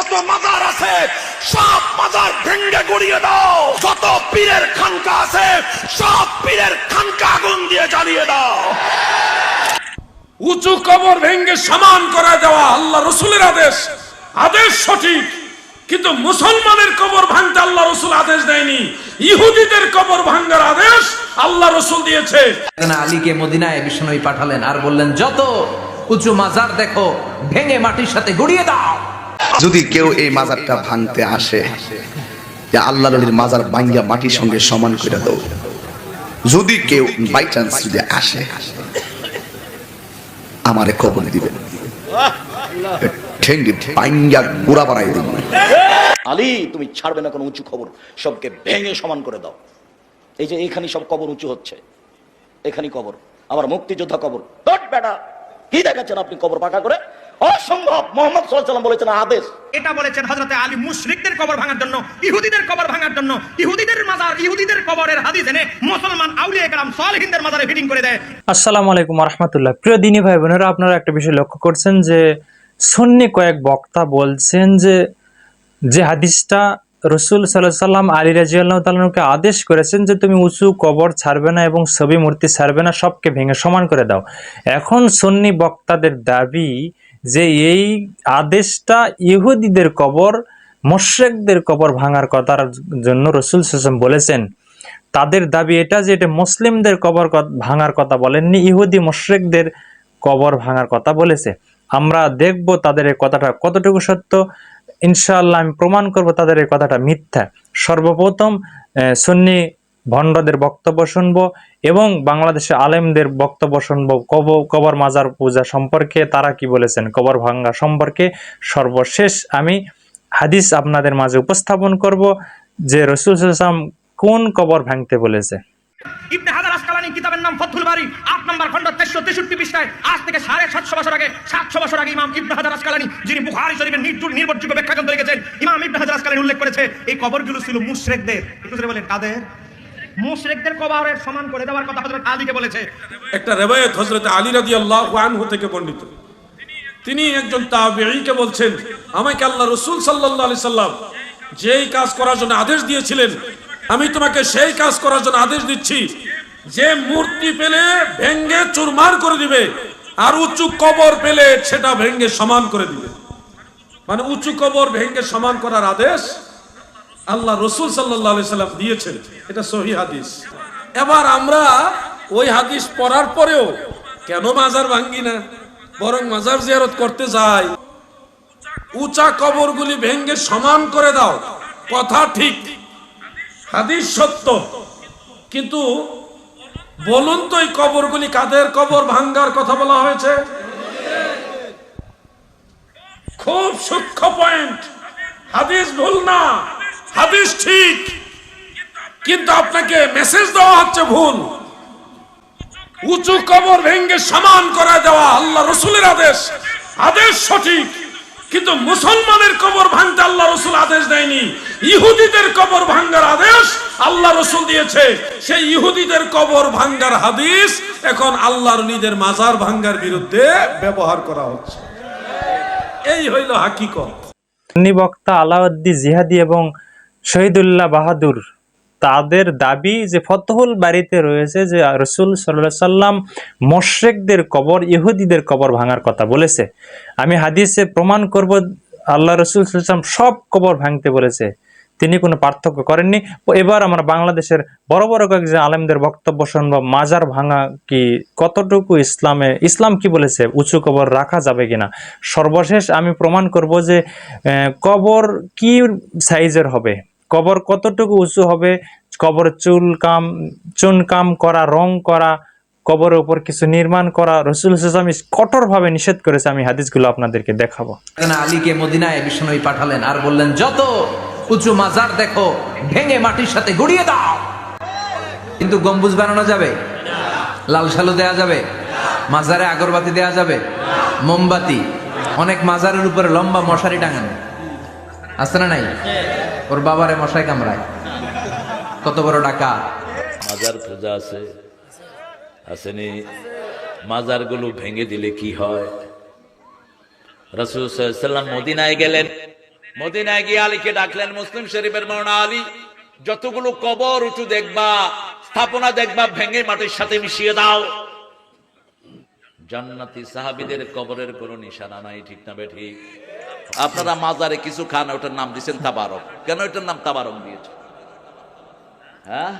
যত মাজার আছে সব মাজার ভেঙে গুড়িয়ে দাও, যত পীরের খানকা আছে সব পীরের খানকা আগুন দিয়ে জ্বালিয়ে দাও। উঁচু কবর ভেঙে সমান করে দেওয়া আল্লাহ রসুলের আদেশ, আদেশ সঠিক, কিন্তু মুসলমানের কবর ভাঙতে আল্লাহ রসুল আদেশ দেয়নি, ইহুদিদের কবর ভাঙার আদেশ আল্লাহ রসুল দিয়েছে। আলীকে মদিনায় বিশ্বনবী পাঠালেন আর বললেন, যত উঁচু মাজার দেখো ভেঙে মাটির সাথে গুড়িয়ে দাও। যদি কেউ এই মাজারটা ভাঙতে আসে, যে আল্লাহ নবীর মাজার ভাঙ্গা মাটির সঙ্গে সমান করে দাও, যদি কেউ বাই চান্স যদি আসে আমারে কবর দিবেন, ঠেঙ্গি ভাঙ্গা গুড়া বানাই দিবেন। আলী তুমি ছাড়বে না কোনো উঁচু খবর, সবকে ভেঙে সমান করে দাও। এই যে এখানে সব কবর উঁচু হচ্ছে, এখানে কবর, আমার মুক্তিযোদ্ধা কবর, দট বেটা কি দেখাচ্ছেন আপনি কবর পাকা করে? অসম্ভব। মুহাম্মদ সাল্লাল্লাহু আলাইহি ওয়াসাল্লাম বলেছেন আদেশ। এটা বলেছেন হযরতে আলী মুশরিকদের কবর ভাঙার জন্য, ইহুদিদের কবর ভাঙার জন্য, ইহুদিদের মাজার, ইহুদিদের কবরের হাদিস এনে মুসলমান আউলিয়া কেরাম সালেহিনদের মাজারে ফিটিং করে দেয়। আসসালামু আলাইকুম ওয়া রাহমাতুল্লাহ। প্রিয় দিনী ভাই বোনেরা, আপনারা একটা বিষয় লক্ষ্য করছেন যে সুন্নি কয়েক বক্তা বলছেন যে হাদিসটা রাসূল সাল্লাল্লাহু আলাইহি সাল্লাম আলী রাদিয়াল্লাহু তাআলাকে আদেশ করেছেন যে তুমি উঁচু কবর ছাড়বে না এবং ছবি মূর্তি ছাড়বে না, সবকে ভেঙে সমান করে দাও। এখন সুন্নি বক্তাদের দাবি যে এই আদেশটা ইহুদিদের কবর, মুশরিকদের কবর ভাঙার কথার জন্য রাসূল সাল্লাল্লাহু আলাইহি ওয়াসাল্লাম বলেছেন। তাদের দাবি এটা যে এটা মুসলিমদের কবর ভাঙার কথা বলেননি, ইহুদি মুশরিকদের কবর ভাঙার কথা বলেছে। আমরা দেখব তাদের এই কথাটা কতটুকু সত্য। ইনশাআল্লাহ আমি প্রমাণ করব তাদের এই কথাটা মিথ্যা। সর্বপ্রথম সুন্নি ভণ্ডদের বক্তব্য শুনবো এবং বাংলাদেশের আলেমদের বক্তব্য শুনবো কবর মাজার পূজা সম্পর্কে, তারা কি বলেছেন কবর ভাঙা সম্পর্কে। সর্বশেষ আমি হাদিস আপনাদের মাঝে উপস্থাপন করব যে রাসূল সাল্লাল্লাহু আলাইহি ওয়াসাল্লাম কোন কবর ভাঙতে বলেছে। ইবনে হাজার আসকালানী কিতাবের নাম ফাতহুল বারী, 8 নম্বর খণ্ড 463 পৃষ্ঠায় আজ থেকে 750 বছর আগে, 700 বছর আগে ইমাম ইবনে হাজার আসকালানী, যিনি বুখারী শরীফের নির্ভরযোগ্য ব্যাখ্যা গ্রন্থ লিখেছেন, ইমাম ইবনে হাজার আসকালানী উল্লেখ করেছে এই কবরগুলো ছিল মুশরিকদের। একটু জোরে বলেন কাদের? মুশরিকদের কবরের সমান করে দেওয়ার কথা হযরত আলীকে বলেছে। একটা রিওয়ায়াত হযরত আলী রাদিয়াল্লাহু আনহু থেকে বর্ণিত, তিনি একজন তাবেঈকে বলছেন, আমাকে আল্লাহ রাসূল সাল্লাল্লাহু আলাইহি সাল্লাম যেই কাজ করার জন্য আদেশ দিয়েছিলেন, আমি তোমাকে সেই কাজ করার জন্য আদেশ দিচ্ছি যে মূর্তি পেলে ভেঙ্গে চুরমার করে দিবে আর উঁচু কবর পেলে সেটা ভেঙ্গে সমান করে দিবে। মানে উঁচু কবর ভেঙ্গে সমান করার আদেশ আল্লাহ রাসূল সাল্লাল্লাহু আলাইহি সাল্লাম দিয়েছেন। এটা সহিহ হাদিস। এবার আমরা ওই হাদিস পড়ার পরেও কেন মাজার ভাঙি না, বরং মাজার জিয়ারত করতে যাই? উঁচা কবরগুলি ভেঙ্গে সমান করে দাও, কথা ঠিক, হাদিস সত্য, কিন্তু বলুন তো এই কবরগুলি কাদের কবর ভাঙ্গার কথা বলা হয়েছে? খুব সূক্ষ্ম পয়েন্ট। হাদিস ভুল না, হাদিস ঠিক, কিন্তু আপনাকে মেসেজ দেওয়া হচ্ছে ভুল। উঁচু কবর ভেঙ্গে সমান করে দেওয়া আল্লাহ রসুলের আদেশ, আদেশ সঠিক, কিন্তু মুসলমানের কবর ভাঙতে আল্লাহ রসুল আদেশ দেয়নি, ইহুদিদের কবর ভাঙ্গার আদেশ আল্লাহ রসুল দিয়েছে। সেই ইহুদিদের কবর ভাঙ্গার হাদিস এখন আল্লাহর নিজের মাজার ভাঙ্গার বিরুদ্ধে ব্যবহার করা হচ্ছে। এই হইল হাকিকত। সুন্নি বক্তা আলাউদ্দিন জিহাদি এবং শহীদুল্লাহ বাহাদুর তাদের দাবি যে ফতহুল বারীতে রয়েছে যে রাসূল সাল্লাল্লাহু আলাইহি সাল্লাম মুশরিকদের কবর, ইহুদিদের কবর ভাঙার কথা বলেছে। আমি হাদিসে প্রমাণ করব আল্লাহ রাসূল সাল্লাল্লাহু আলাইহি সাল্লাম সব কবর ভাঙতে বলেছে, তিনি কোনো পার্থক্য করেননি। এবার আমরা বাংলাদেশের বড় বড় কয়েকজন আলেমদের বক্তব্য শুনবো, মাজার ভাঙা কি কতটুকু ইসলাম কি বলেছে, উঁচু কবর রাখা যাবে কিনা। সর্বশেষ আমি প্রমাণ করব যে কবর কি সাইজের হবে, কবর কতটুকু উঁচু হবে, কবর চুনকাম করা, রং করা, কবরের উপর কিছু নির্মাণ করা রাসূল সাল্লাল্লাহু আলাইহি ওয়াসাল্লাম কঠোরভাবে নিষেধ করেছে। আমি হাদিসগুলো আপনাদেরকে দেখাবো। আলীকে মদিনায় বিশ্বনবী পাঠালেন আর বললেন, যত উঁচু মাজার দেখো ভেঙে মাটির সাথে গুড়িয়ে দাও। কিন্তু গম্বুজ বানানো যাবে? লাল সালু দেয়া যাবে? মাজারে আগরবাতি দেয়া যাবে? মোমবাতি? অনেক মাজারের উপরে লম্বা মশারি টাঙানো আছে না নাই? ওর বাবারে মশাই কামড়ায়, কত বড় ডাকা। মাজার খোঁজা আছে আসেনি, মাজারগুলো ভেঙে দিলে কি হয়? রাসূল সাল্লাল্লাহু আলাইহি ওয়াসাল্লাম মদিনায় গেলেন, মদিনায় গিয়ে আলীকে ডাকলেন, মুসলিম শরীফের বর্ণনা, আলী যতগুলো কবর উঁচু দেখবা, স্থাপনা দেখবা, ভেঙে মাটির সাথে মিশিয়ে দাও। জান্নাতি সাহাবীদের কবরের কোনো নিশানা নাই, ঠিক না বেঠিক? আপনারা মাজারে কিছু খান, ওটার নাম দিয়েছেন তাবারক। কেন এটার নাম তাবারক দিয়েছে? হ্যাঁ,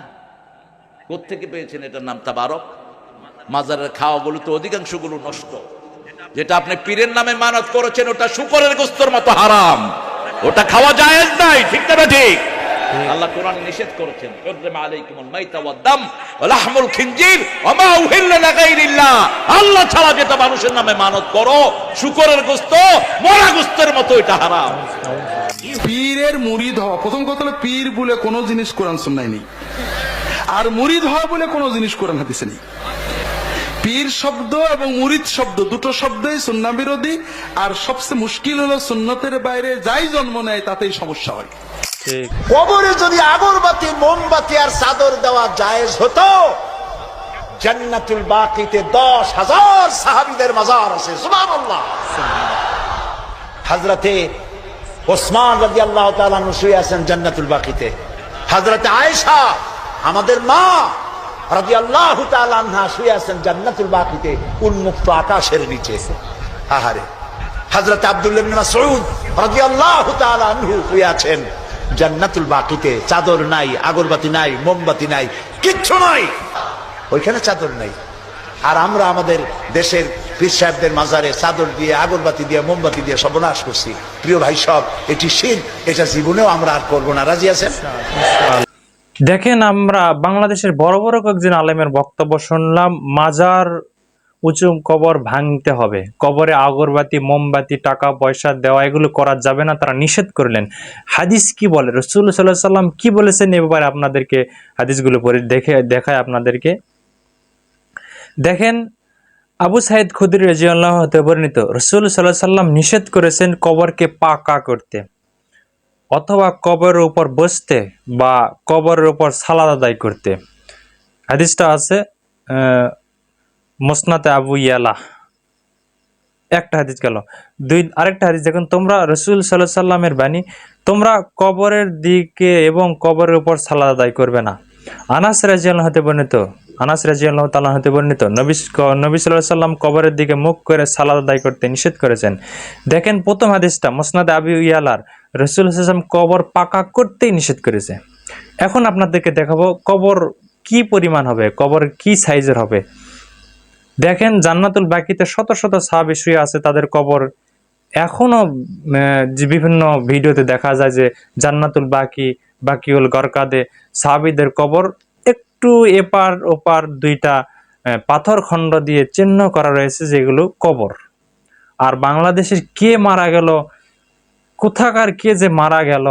কোত্থেকে পেয়েছেন এটার নাম তাবারক? মাজারের খাওয়াগুলো তো অধিকাংশগুলো নষ্ট। যেটা আপনি পীরের নামে মানত করেছেন ওটা শুকরের গোস্তর মতো হারাম, ওটা খাওয়া জায়েজ নাই, ঠিক না ঠিক? আল্লাহ কোরআনে নিষেধ করেছেন, হুররিমা আলাইকুমুল মাইতা ওয়াদ দাম ওয়া লাহমুল খিনজির ওয়া মা উহিল্লা লিগাইরিল্লাহ। আল্লাহ ছাড়া যেটা মানুষের নামে মানত করো, শুকরের গোস্ত, মরা গোস্তের মতো, এটা হারাম। পীরের মুরিদ হওয়া, প্রথম কথা হলো পীর বলে কোনো জিনিস কোরআন সুন্নায় নেই, আর মুরিদ হওয়া বলে কোনো জিনিস কোরআন হাদিসে নেই। পীর শব্দ এবং মুরিদ শব্দ দুটো শব্দই সুন্নাহ বিরোধী, আর সবচেয়ে মুশকিল হলো সুন্নতের বাইরে যাই জন্ম নেয় তাতেই সমস্যা হয়। কবরে যদি আগরবাতি, মোমবাতি আর চাদর দেওয়া জায়েজ হতো, জান্নাতুল বাকিতে 10,000 সাহাবীদের মাজার আছে। সুবহানাল্লাহ। হযরতে ওসমান রাদিয়াল্লাহু তাআলা আনহু শুয়ে আছেন জান্নাতুল বাকিতে। হযরতে আয়েশা আমাদের মা রাদিয়াল্লাহু তাআলা আনহা শুয়ে আছেন জান্নাতুল বাকিতে, উন্মুক্ত আকাশের নিচে। আহারে, হযরতে আব্দুল্লাহ ইবনে মাসউদ রাদিয়াল্লাহু তাআলা আনহু শুয়ে আছেন জান্নাতুল বাকিতে। চাদর নাই, আগরবাতি নাই, মোমবাতি নাই, কিচ্ছু নাই, ওইখানে চাদর নাই। আর আমরা আমাদের দেশের পীর সাহেবদের মাজারে চাদর দিয়ে, আগরবাতি দিয়ে, মোমবাতি দিয়ে সর্বনাশ করছি। প্রিয় ভাই সব, এটি শিরক, এটা জীবনেও আমরা আর করবো না। রাজি আছেন? দেখেন, আমরা বাংলাদেশের বড় বড় কয়েকজন আলেমের বক্তব্য শুনলাম, মাজার উঁচু কবর ভাঙতে হবে, কবরে আগরবাতি, মোমবাতি, টাকা পয়সা দেওয়া এগুলো করা যাবে না, তারা নিষেধ করলেন। হাদিস কি বলে, রাসূলুল্লাহ সাল্লাল্লাহু আলাইহি ওয়াসাল্লাম কি বলেছেন, এবারে আপনাদেরকে হাদিসগুলো পড়ে দেখায় আপনাদেরকে। দেখেন, আবু সাইদ খুদরি রাদিয়াল্লাহু আনহু হতে বর্ণিত, রাসূলুল্লাহ সাল্লাল্লাহু আলাইহি ওয়াসাল্লাম নিষেধ করেছেন কবরকে পাকা করতে, অথবা কবরের উপর বসতে বা কবরের উপর সালাত আদায় করতে। হাদিসটা আছে মুসনাদে আবু ইয়ালা। একটা হাদিস গেল। আরেকটা হাদিস দেখুন, তোমরা রাসূল সাল্লাল্লাহু আলাইহি ওয়াসাল্লামের বাণী, তোমরা কবরের দিকে এবং কবরের উপর সালাত আদায় করবে না। আনাস রাদিয়াল্লাহু হতে বর্ণিত, আনাস রাদিয়াল্লাহু তাআলা হতে বর্ণিত, নবী সাল্লাল্লাহু আলাইহি ওয়াসাল্লাম কবরের দিকে মুখ করে সালাত আদায় করতে নিষেধ করেছেন। দেখেন, প্রথম হাদিসটা মুসনাদে আবু ইয়ালার, রাসূল সাল্লাল্লাহু আলাইহি ওয়াসাল্লাম কবর পাকা করতেই নিষেধ করেছে। এখন আপনাদেরকে দেখাবো কবর কি পরিমাণ হবে, কবর কি সাইজের হবে। দেখেন, জান্নাতুল বাকিতে শত শত সাহাবী শুয়ে আছে, তাদের কবর এখনো বিভিন্ন ভিডিওতে দেখা যায় যে জান্নাতুল বাকিউল গরকাদে সাহাবীদের কবর একটু এপার ওপার দুইটা পাথর খণ্ড দিয়ে চিহ্ন করা রয়েছে, যেগুলো কবর। আর বাংলাদেশের কে মারা গেল, কোথাকার কে যে মারা গেল,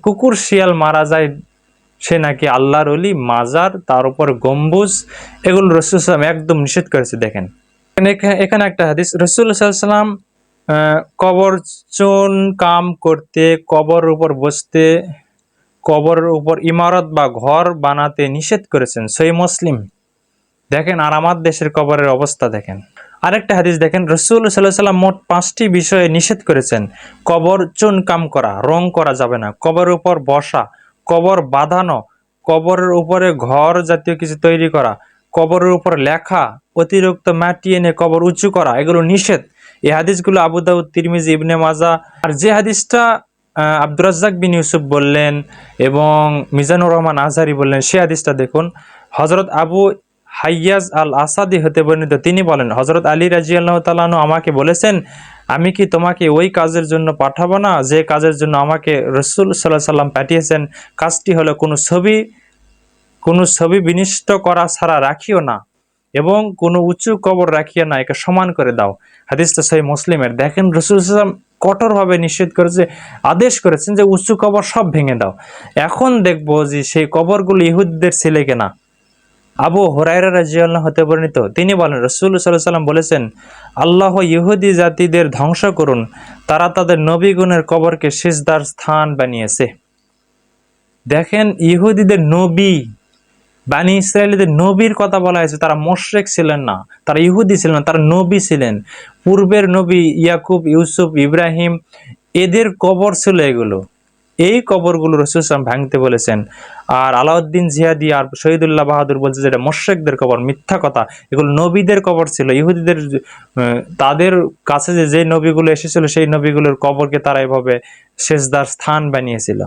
কুকুর শিয়াল মারা যায়, সে নাকি আল্লাহর ওলি, মাজার, তার উপর গম্বুজ, এগুলো রাসূল সাল্লাল্লাহু আলাইহি ওয়াসাল্লাম একদম নিষেধ করেছে। দেখেন, এখানে একটা হাদিস, রাসূল সাল্লাল্লাহু আলাইহি ওয়াসাল্লাম কবর চুন কাম করতে, কবরের উপর বসতে, কবরের উপর ইমারত বা ঘর বানাতে নিষেধ করেছেন, সহিহ মুসলিম। দেখেন, আর আমার দেশের কবরের অবস্থা দেখেন। আরেকটা হাদিস দেখেন, রাসূল সাল্লাল্লাহু আলাইহি ওয়াসাল্লাম মোট 5টি বিষয়ে নিষেধ করেছেন। কবর চুন কাম করা, রং করা যাবে না, কবরের উপর বসা, কবর বাঁধানো, কবরের উপরে ঘর জাতীয় কিছু তৈরি করা, কবরের উপর লেখা, অতিরিক্ত মাটি এনে কবর উঁচু করা, এগুলো নিষেধ। এই হাদিসগুলো আবু দাউদ, তিরমিজি, ইবনে মাজাহ। আর যে হাদিসটা আব্দুর রাজ্জাক বিন ইউসুফ বললেন এবং মিজানুর রহমান আজহারি বললেন, সে হাদিসটা দেখুন। হযরত আবু হাইয়াজ আল আসাদি হতে বর্ণিত, তিনি বলেন, হযরত আলী রাদিয়াল্লাহু তাআলা আনহু আমাকে বলেছেন, আমি কি তোমাকে ওই কাজের জন্য পাঠাবো না যে কাজের জন্য আমাকে রাসূল সাল্লাল্লাহু আলাইহি ওয়াসাল্লাম পাঠিয়েছেন? কাজটি হলো কোনো ছবি বিনিষ্ট করা ছাড়া রাখিও না, এবং কোনো উঁচু কবর রাখিও না, একে সমান করে দাও। হাদিসটা সহিহ মুসলিমের। দেখেন, রাসূল সাল্লাল্লাহু আলাইহি ওয়াসাল্লাম কঠোরভাবে নিষেধ করেছে, আদেশ করেছেন যে উঁচু কবর সব ভেঙে দাও। এখন দেখবো যে সেই কবরগুলো ইহুদিদের ছেলে কেনা। আবু হুরায়রা রাদিয়াল্লাহু হতে বর্ণিত, তিনি বলেন, রাসূলুল্লাহ সাল্লাল্লাহু আলাইহি ওয়াসাল্লাম বলেছেন, আল্লাহ ইহুদি জাতিদের ধ্বংস করুন, তারা তাদের নবীগণের কবরকে সিজদার স্থান বানিয়েছে। দেখেন, ইহুদিদের নবী, বানি ইসরায়েলদের নবীর কথা বলা হয়েছে, তারা মুশরিক ছিলেন না, তারা ইহুদি ছিলেন না, তারা নবী ছিলেন। পূর্বের নবী ইয়াকুব, ইউসুফ, ইব্রাহিম, এদের কবর ছিল এগুলো। এই কবরগুলো রাসূল সাল্লাল্লাহু আলাইহি ওয়াসাল্লাম ভাঙতে বলেছেন। আর আলাউদ্দিন জিহাদি আর শহীদুল্লাহ বাহাদুর বলছে যে এটা মুশরিকদের কবর, মিথ্যা কথা। এগুলো নবীদের কবর ছিল, ইহুদিদের তাদের কাছে যে নবীগুলো এসেছিল সেই নবীগুলোর কবরকে তারা এভাবে সেজদার স্থান বানিয়েছিল।